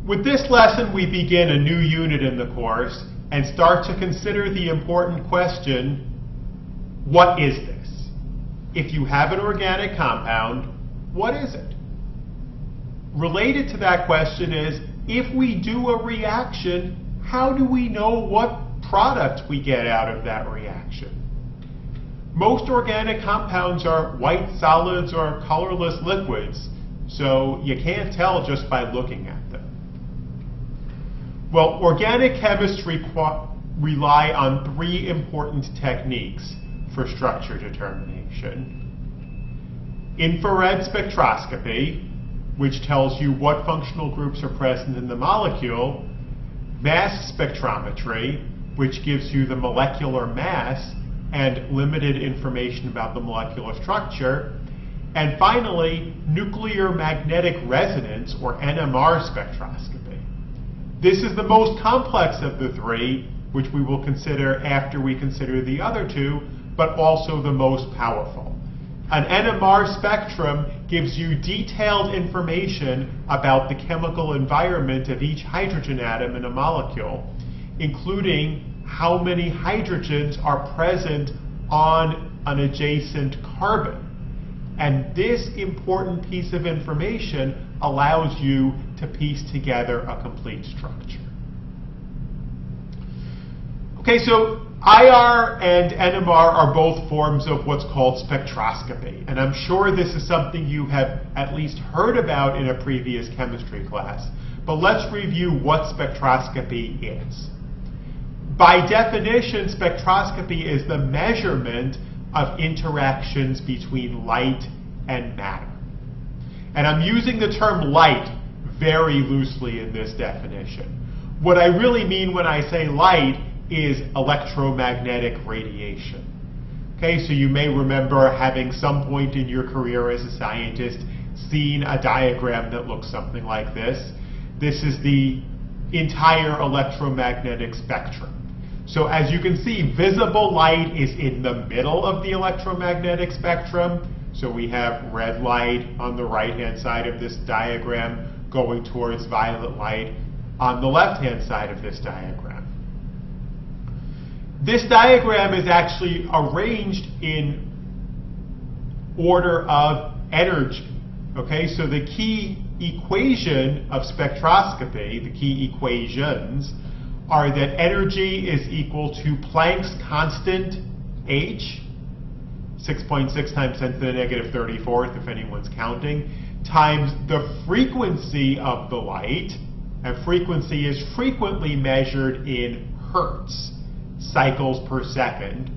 With this lesson, we begin a new unit in the course and start to consider the important question, what is this? If you have an organic compound, what is it? Related to that question is, if we do a reaction, how do we know what product we get out of that reaction? Most organic compounds are white solids or colorless liquids, so you can't tell just by looking at them. Well, organic chemists rely on three important techniques for structure determination. Infrared spectroscopy, which tells you what functional groups are present in the molecule, mass spectrometry, which gives you the molecular mass and limited information about the molecular structure, and finally, nuclear magnetic resonance, or NMR spectroscopy. This is the most complex of the three, which we will consider after we consider the other two, but also the most powerful. An NMR spectrum gives you detailed information about the chemical environment of each hydrogen atom in a molecule, including how many hydrogens are present on an adjacent carbon. And this important piece of information allows you to piece together a complete structure. Okay, so IR and NMR are both forms of what's called spectroscopy, and I'm sure this is something you have at least heard about in a previous chemistry class. But let's review what spectroscopy is. By definition, spectroscopy is the measurement of interactions between light and matter. And I'm using the term light very loosely in this definition. What I really mean when I say light is electromagnetic radiation. Okay, so you may remember having some point in your career as a scientist seen a diagram that looks something like this. This is the entire electromagnetic spectrum. So as you can see, visible light is in the middle of the electromagnetic spectrum. So we have red light on the right-hand side of this diagram going towards violet light on the left-hand side of this diagram. This diagram is actually arranged in order of energy. Okay, so the key equation of spectroscopy, the key equations, are that energy is equal to Planck's constant h, 6.6 times 10 to the negative 34th, if anyone's counting, times the frequency of the light, and frequency is frequently measured in hertz, cycles per second.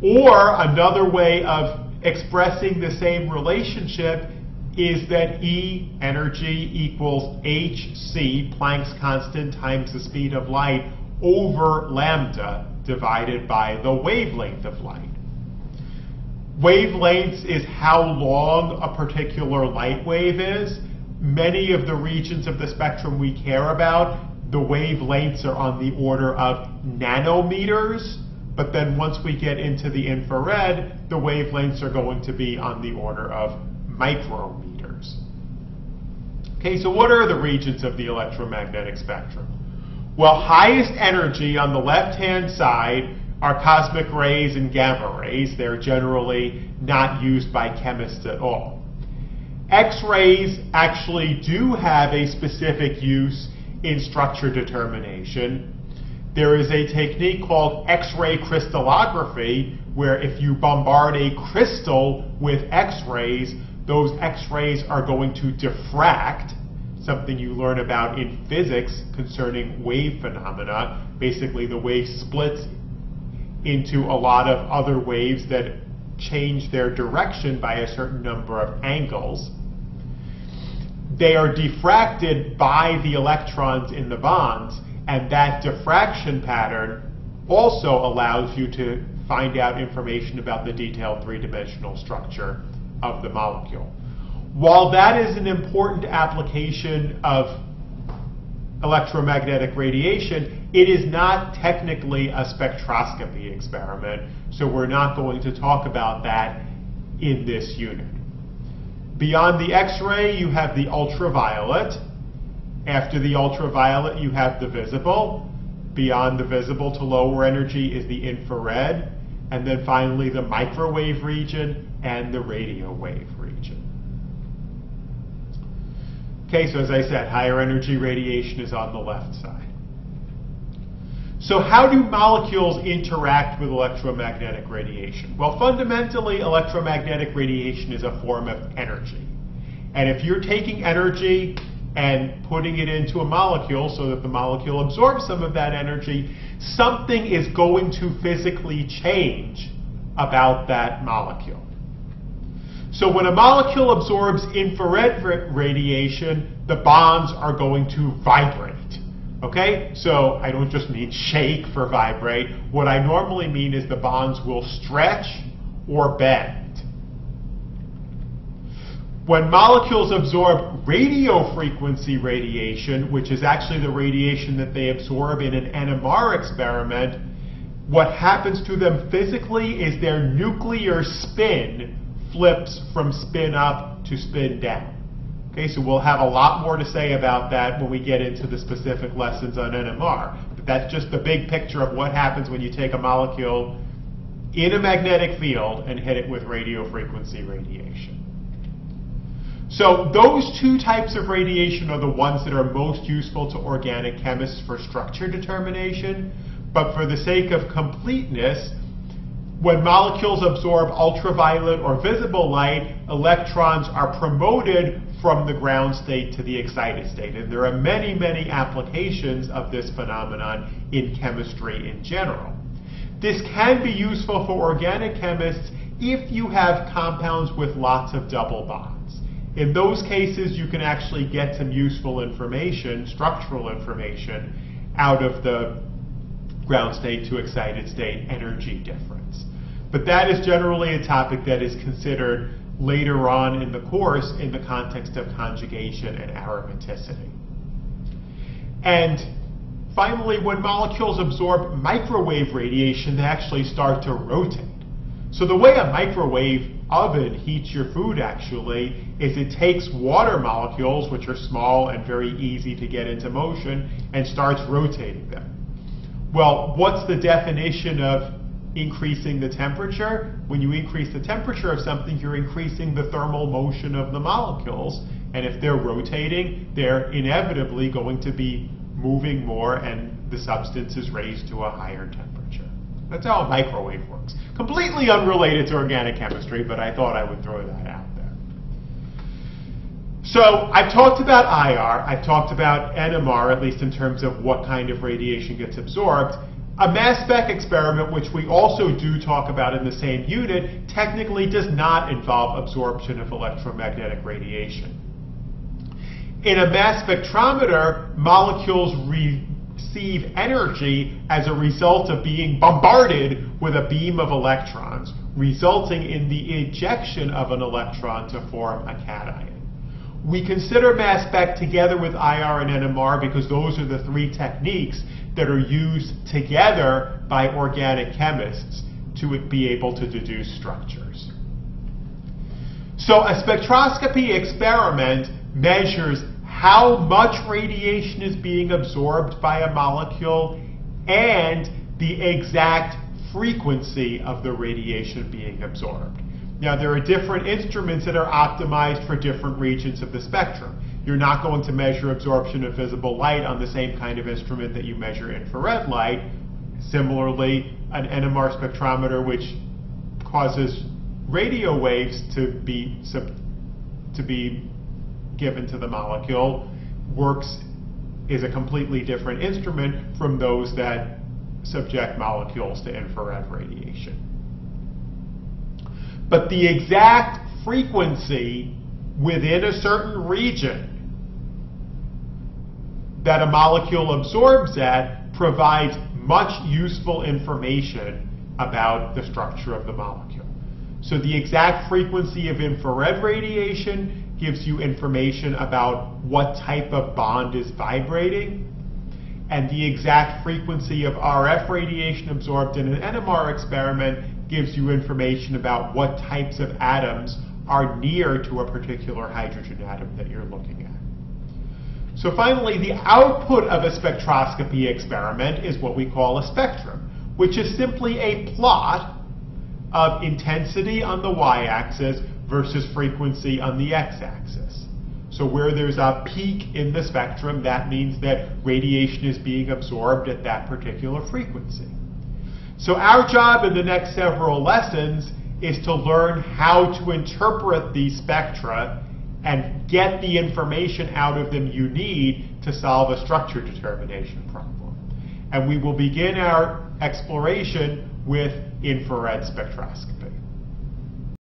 Or another way of expressing the same relationship is that E, energy, equals hc, Planck's constant, times the speed of light, over lambda, divided by the wavelength of light. Wavelengths is how long a particular light wave is. Many of the regions of the spectrum we care about, the wavelengths are on the order of nanometers, but then once we get into the infrared, the wavelengths are going to be on the order of micrometers. Okay, so what are the regions of the electromagnetic spectrum? Well, highest energy on the left-hand side are cosmic rays and gamma rays. They're generally not used by chemists at all. X-rays actually do have a specific use in structure determination. There is a technique called X-ray crystallography, where if you bombard a crystal with X-rays, those X-rays are going to diffract, something you learn about in physics concerning wave phenomena. Basically, the wave splits into a lot of other waves that change their direction by a certain number of angles. They are diffracted by the electrons in the bonds, and that diffraction pattern also allows you to find out information about the detailed three-dimensional structure of the molecule. While that is an important application of electromagnetic radiation, it is not technically a spectroscopy experiment, so we're not going to talk about that in this unit. Beyond the X-ray, you have the ultraviolet, After the ultraviolet, you have the visible. Beyond the visible to lower energy is the infrared. And then finally the microwave region and the radio wave region. Okay, so as I said, higher energy radiation is on the left side. So how do molecules interact with electromagnetic radiation? Well, fundamentally, electromagnetic radiation is a form of energy. And if you're taking energy and putting it into a molecule so that the molecule absorbs some of that energy, something is going to physically change about that molecule. So when a molecule absorbs infrared radiation, the bonds are going to vibrate. Okay? So I don't just mean shake for vibrate. What I normally mean is the bonds will stretch or bend. When molecules absorb radio frequency radiation, which is actually the radiation that they absorb in an NMR experiment, what happens to them physically is their nuclear spin flips from spin up to spin down. Okay, so we'll have a lot more to say about that when we get into the specific lessons on NMR. But that's just the big picture of what happens when you take a molecule in a magnetic field and hit it with radio frequency radiation. So those two types of radiation are the ones that are most useful to organic chemists for structure determination. But for the sake of completeness, when molecules absorb ultraviolet or visible light, electrons are promoted from the ground state to the excited state. And there are many, many applications of this phenomenon in chemistry in general. This can be useful for organic chemists if you have compounds with lots of double bonds. In those cases, you can actually get some useful information, structural information, out of the ground state to excited state energy difference. But that is generally a topic that is considered later on in the course in the context of conjugation and aromaticity. And finally, when molecules absorb microwave radiation, they actually start to rotate. So the way a microwave oven heats your food actually is it takes water molecules, which are small and very easy to get into motion, and starts rotating them. Well, what's the definition of increasing the temperature? When you increase the temperature of something, you're increasing the thermal motion of the molecules, and if they're rotating, they're inevitably going to be moving more and the substance is raised to a higher temperature. That's how a microwave works. Completely unrelated to organic chemistry, but I thought I would throw that out there. So I've talked about IR, I've talked about NMR, at least in terms of what kind of radiation gets absorbed. A mass spec experiment, which we also do talk about in the same unit, technically does not involve absorption of electromagnetic radiation. In a mass spectrometer, molecules receive energy as a result of being bombarded with a beam of electrons, resulting in the ejection of an electron to form a cation. We consider mass spec together with IR and NMR because those are the three techniques that are used together by organic chemists to be able to deduce structures. So a spectroscopy experiment measures how much radiation is being absorbed by a molecule and the exact frequency of the radiation being absorbed. Now, there are different instruments that are optimized for different regions of the spectrum. You're not going to measure absorption of visible light on the same kind of instrument that you measure infrared light. Similarly, an NMR spectrometer, which causes radio waves to be given to the molecule, is a completely different instrument from those that subject molecules to infrared radiation. But the exact frequency within a certain region that a molecule absorbs at provides much useful information about the structure of the molecule. So the exact frequency of infrared radiation gives you information about what type of bond is vibrating, and the exact frequency of RF radiation absorbed in an NMR experiment gives you information about what types of atoms are near to a particular hydrogen atom that you're looking at. So finally, the output of a spectroscopy experiment is what we call a spectrum, which is simply a plot of intensity on the y-axis versus frequency on the x-axis. So where there's a peak in the spectrum, that means that radiation is being absorbed at that particular frequency. So our job in the next several lessons is to learn how to interpret these spectra and get the information out of them you need to solve a structure determination problem. And we will begin our exploration with infrared spectroscopy.